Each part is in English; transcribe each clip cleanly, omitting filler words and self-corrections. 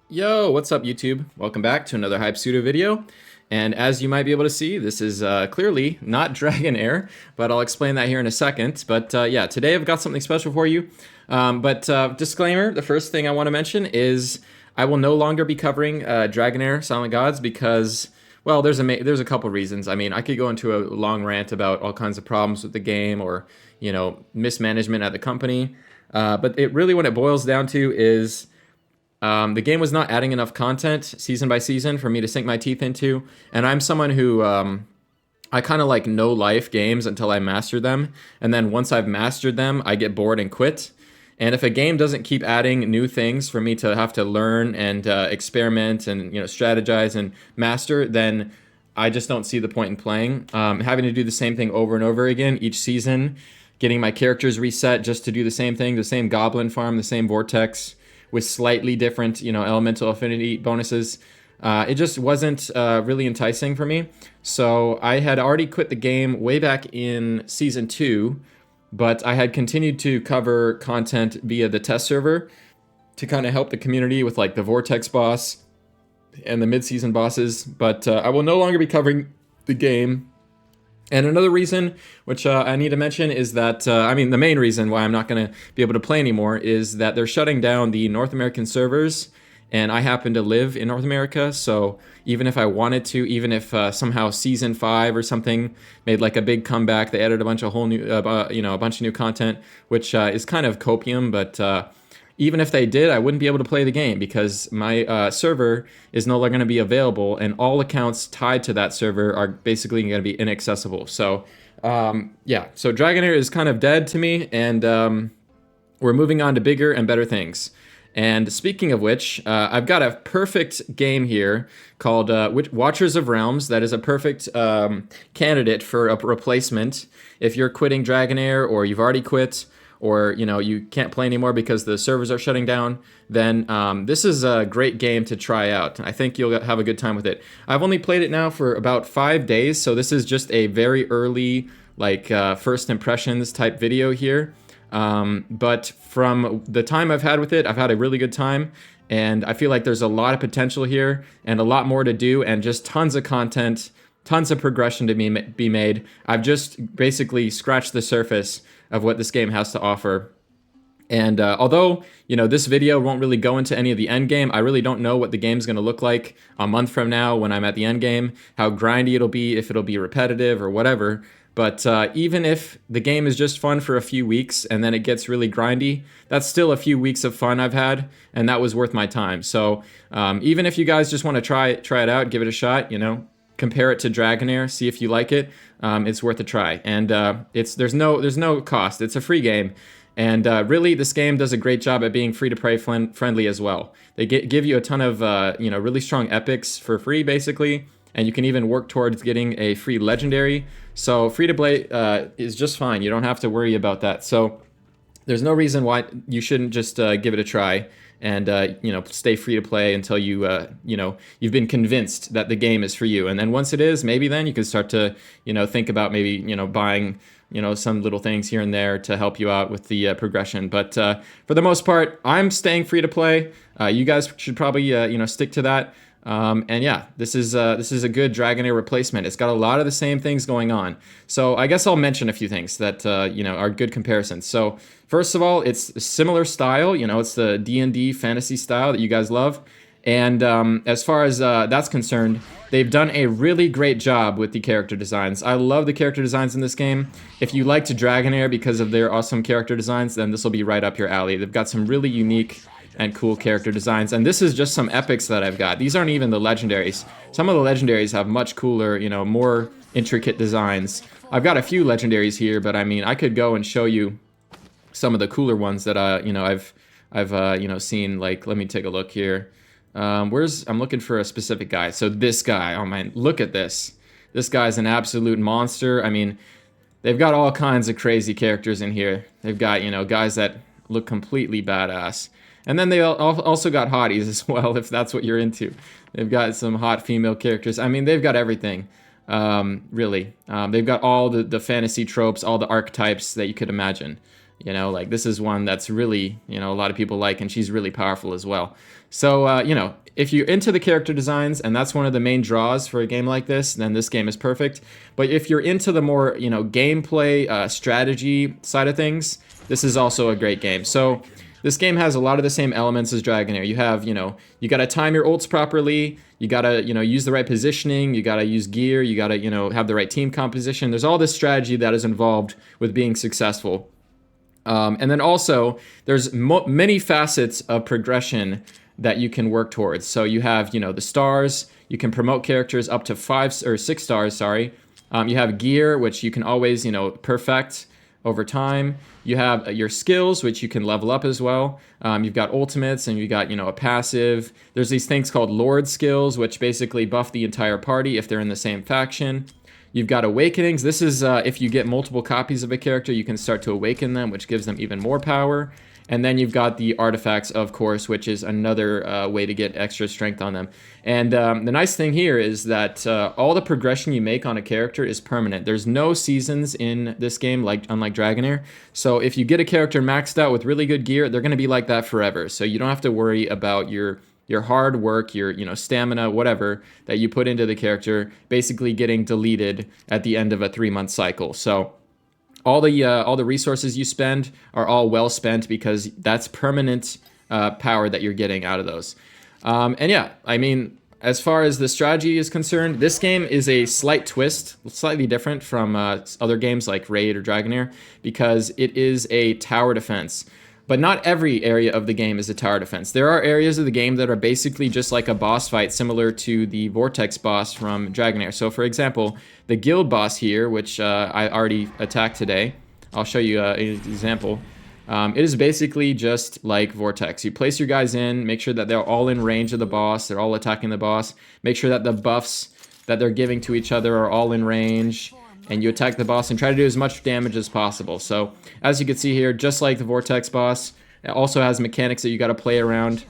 Yo, what's up YouTube? Welcome back to another Hype Pseudo video. And as you might be able to see, this is clearly not Dragonheir, but I'll explain that here in a second. But yeah, today I've got something special for you. Disclaimer, the first thing I want to mention is I will no longer be covering Dragonheir Silent Gods because, well, there's a couple reasons. I mean, I could go into a long rant about all kinds of problems with the game or, mismanagement at the company. But it really, when it boils down to is the game was not adding enough content season by season for me to sink my teeth into, and I'm someone who I kind of like no life games until I master them, and then once I've mastered them, I get bored and quit. And if a game doesn't keep adding new things for me to have to learn and experiment and strategize and master, then I just don't see the point in playing. Having to do the same thing over and over again each season, getting my characters reset just to do the same thing, the same goblin farm, the same vortex with slightly different, elemental affinity bonuses. It just wasn't really enticing for me. So I had already quit the game way back in season 2, but I had continued to cover content via the test server to kind of help the community with like the vortex boss and the mid-season bosses. But I will no longer be covering the game. And another reason, which I need to mention, is that, the main reason why I'm not going to be able to play anymore is that they're shutting down the North American servers, and I happen to live in North America, so even if I wanted to, even if somehow Season 5 or something made like a big comeback, they added a bunch of whole new, a bunch of new content, which is kind of copium, but even if they did, I wouldn't be able to play the game because my server is no longer going to be available, and all accounts tied to that server are basically going to be inaccessible. So, yeah, so Dragonheir is kind of dead to me, and we're moving on to bigger and better things. And speaking of which, I've got a perfect game here called Watchers of Realms that is a perfect candidate for a replacement if you're quitting Dragonheir or you've already quit, or you can't play anymore because the servers are shutting down, then this is a great game to try out. I think you'll have a good time with it. I've only played it now for about 5 days, so this is just a very early, like, first impressions type video here. But from the time I've had with it, I've had a really good time, and I feel like there's a lot of potential here and a lot more to do, and just tons of content, tons of progression to be made. I've just basically scratched the surface of what this game has to offer. And although, this video won't really go into any of the end game, I really don't know what the game's going to look like a month from now when I'm at the end game, how grindy it'll be, if it'll be repetitive or whatever. But even if the game is just fun for a few weeks and then it gets really grindy, that's still a few weeks of fun I've had, and that was worth my time. So even if you guys just want to try it out, give it a shot, compare it to Dragonheir, see if you like it. It's worth a try, and there's no cost. It's a free game, and really this game does a great job at being free to play friendly as well. They give you a ton of really strong epics for free basically, and you can even work towards getting a free legendary. So free to play is just fine. You don't have to worry about that. So there's no reason why you shouldn't just give it a try and stay free to play until you've been convinced that the game is for you. And then once it is, maybe then you can start to think about maybe buying some little things here and there to help you out with the progression. But for the most part, I'm staying free to play. You guys should probably stick to that. And yeah, this is a good Dragonheir replacement. It's got a lot of the same things going on. So I guess I'll mention a few things that are good comparisons. So first of all, it's a similar style. It's the D&D fantasy style that you guys love. And as far as that's concerned, they've done a really great job with the character designs. I love the character designs in this game. If you like to Dragonheir because of their awesome character designs, then this will be right up your alley. They've got some really unique and cool character designs, and this is just some epics that I've got. These aren't even the legendaries. Some of the legendaries have much cooler, more intricate designs. I've got a few legendaries here, but I could go and show you some of the cooler ones that I've seen. Like, let me take a look here. I'm looking for a specific guy. So this guy, oh man, look at this. This guy's an absolute monster. They've got all kinds of crazy characters in here. They've got, guys that look completely badass. And then they also got hotties as well, if that's what you're into. They've got some hot female characters. They've got everything, really. They've got all the fantasy tropes, all the archetypes that you could imagine. You know, like this is one that's really, you know, a lot of people like, and she's really powerful as well. So, you know, if you're into the character designs, and that's one of the main draws for a game like this, then this game is perfect. But if you're into the more, you know, gameplay, strategy side of things, this is also a great game. So this game has a lot of the same elements as Dragonheir. You have, you know, you gotta time your ults properly, you gotta, you know, use the right positioning, you gotta use gear, you gotta, you know, have the right team composition. There's all this strategy that is involved with being successful. And then also, there's many facets of progression that you can work towards. So you have, you know, the stars. You can promote characters up to 5 or 6 stars. Sorry. You have gear, which you can always, you know, perfect over time. You have your skills, which you can level up as well. You've got ultimates, and you got, you know, a passive. There's these things called Lord skills, which basically buff the entire party if they're in the same faction. You've got awakenings. This is if you get multiple copies of a character, you can start to awaken them, which gives them even more power. And then you've got the artifacts, of course, which is another way to get extra strength on them. And the nice thing here is that all the progression you make on a character is permanent. There's no seasons in this game, like unlike Dragonheir. So if you get a character maxed out with really good gear, they're going to be like that forever. So you don't have to worry about your hard work, your, you know, stamina, whatever that you put into the character, basically getting deleted at the end of a 3-month cycle. So all the resources you spend are all well spent, because that's permanent power that you're getting out of those. And yeah, I mean, as far as the strategy is concerned, this game is a slight twist, slightly different from other games like Raid or Dragonheir, because it is a tower defense. But not every area of the game is a tower defense. There are areas of the game that are basically just like a boss fight, similar to the Vortex boss from Dragonheir. So for example, the guild boss here, which I already attacked today, I'll show you an example. It is basically just like Vortex. You place your guys in, make sure that they're all in range of the boss, they're all attacking the boss, make sure that the buffs that they're giving to each other are all in range, and you attack the boss and try to do as much damage as possible. So as you can see here, just like the Vortex boss, it also has mechanics that you got to play around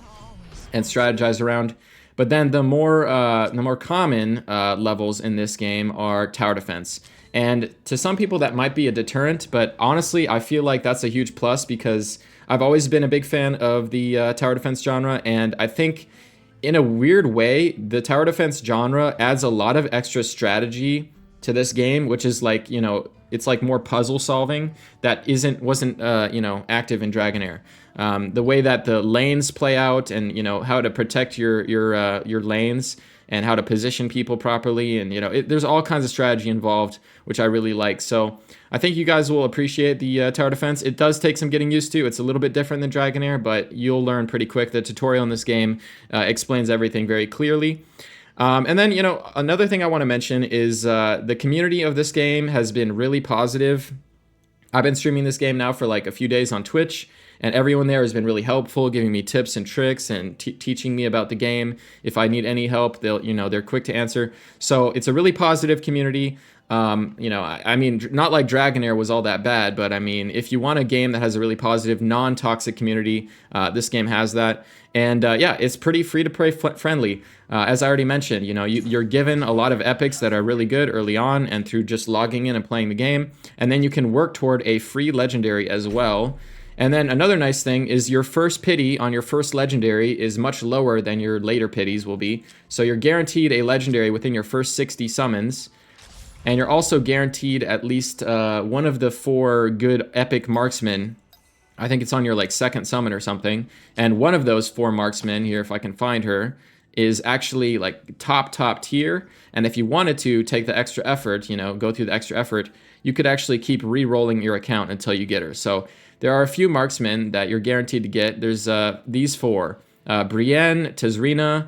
and strategize around. But then the more common levels in this game are tower defense. And to some people that might be a deterrent, but honestly, I feel like that's a huge plus, because I've always been a big fan of the tower defense genre, and I think in a weird way, the tower defense genre adds a lot of extra strategy to this game, which is like, you know, it's like more puzzle solving that wasn't you know, active in Dragonheir. The way that the lanes play out, and, you know, how to protect your lanes, and how to position people properly, and, you know, there's all kinds of strategy involved, which I really like. So I think you guys will appreciate the tower defense. It does take some getting used to. It's a little bit different than Dragonheir, but you'll learn pretty quick. The tutorial in this game explains everything very clearly. And then, you know, another thing I want to mention is the community of this game has been really positive. I've been streaming this game now for like a few days on Twitch, and everyone there has been really helpful, giving me tips and tricks and teaching me about the game. If I need any help, they're quick to answer. So it's a really positive community. You know, I mean, not like Dragonheir was all that bad, but I mean, if you want a game that has a really positive, non-toxic community, this game has that. And yeah, it's pretty free-to-play friendly. As I already mentioned, you know, you're given a lot of epics that are really good early on, and through just logging in and playing the game. And then you can work toward a free legendary as well. And then another nice thing is your first pity on your first legendary is much lower than your later pities will be. So you're guaranteed a legendary within your first 60 summons. And you're also guaranteed at least one of the 4 good epic marksmen. I think it's on your like second summon or something. And one of those 4 marksmen here, if I can find her, is actually like top tier. And if you wanted to take the extra effort, you know, go through the extra effort, you could actually keep re-rolling your account until you get her. So there are a few marksmen that you're guaranteed to get. There's these 4, Brienne, Tazrina,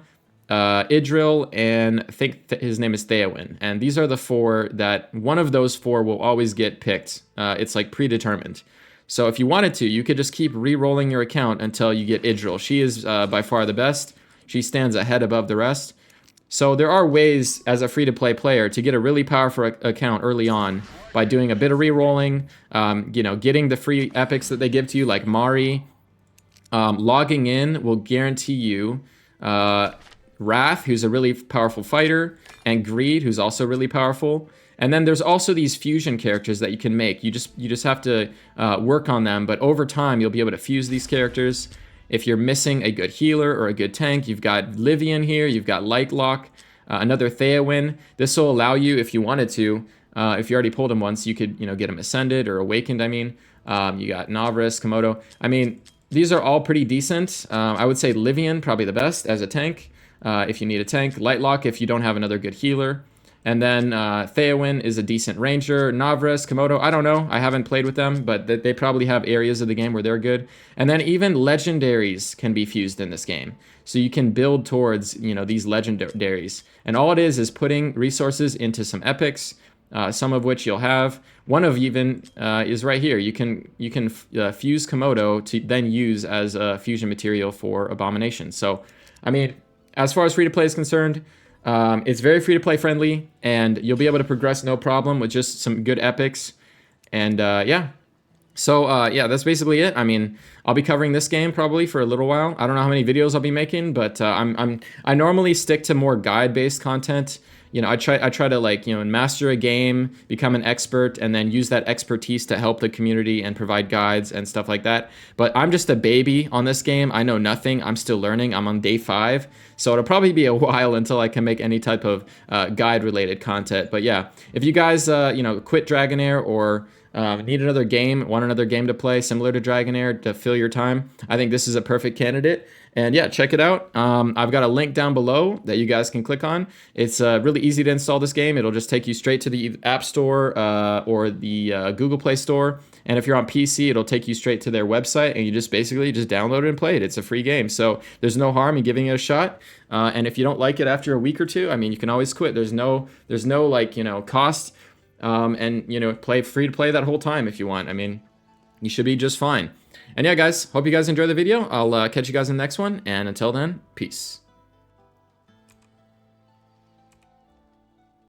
Idril, and I think his name is Theowen. And these are the 4 that one of those 4 will always get picked. It's like predetermined. So if you wanted to, you could just keep re-rolling your account until you get Idril. She is by far the best. She stands ahead above the rest. So there are ways as a free-to-play player to get a really powerful account early on by doing a bit of re-rolling, you know, getting the free epics that they give to you, like Mari. Logging in will guarantee you Wrath, who's a really powerful fighter, and Greed, who's also really powerful. And then there's also these fusion characters that you can make. You just have to work on them, but over time you'll be able to fuse these characters. If you're missing a good healer or a good tank, you've got Livian here, you've got Lightlock, another Theowin. This will allow you, if you wanted to, if you already pulled him once, you could, get him ascended or awakened, I mean. You got Navris, Komodo. I mean, these are all pretty decent. I would say Livian, probably the best as a tank, if you need a tank. Lightlock, if you don't have another good healer. And then Theowin is a decent ranger. Navris, Komodo, I don't know. I haven't played with them, but they probably have areas of the game where they're good. And then even legendaries can be fused in this game. So you can build towards, these legendaries. And all it is putting resources into some epics, some of which you'll have. One of even is right here. You can fuse Komodo to then use as a fusion material for Abomination. So, I mean, as far as free-to-play is concerned, it's very free-to-play friendly, and you'll be able to progress no problem with just some good epics. And yeah. So yeah, that's basically it. I mean, I'll be covering this game probably for a little while. I don't know how many videos I'll be making, but I normally stick to more guide-based content. I try to like, master a game, become an expert, and then use that expertise to help the community and provide guides and stuff like that. But I'm just a baby on this game. I know nothing. I'm still learning. I'm on day 5. So it'll probably be a while until I can make any type of guide-related content. But yeah, if you guys, quit Dragonheir or need another game, want another game to play similar to Dragonheir to fill your time, I think this is a perfect candidate. And yeah, check it out. I've got a link down below that you guys can click on. It's really easy to install this game. It'll just take you straight to the App Store or the Google Play Store. And if you're on PC, it'll take you straight to their website, and you just basically just download it and play it. It's a free game, so there's no harm in giving it a shot. And if you don't like it after a week or two, I mean, you can always quit. There's no like, cost. And play free to play that whole time if you want. I mean, you should be just fine. And yeah, guys, hope you guys enjoy the video. I'll catch you guys in the next one, and until then, peace.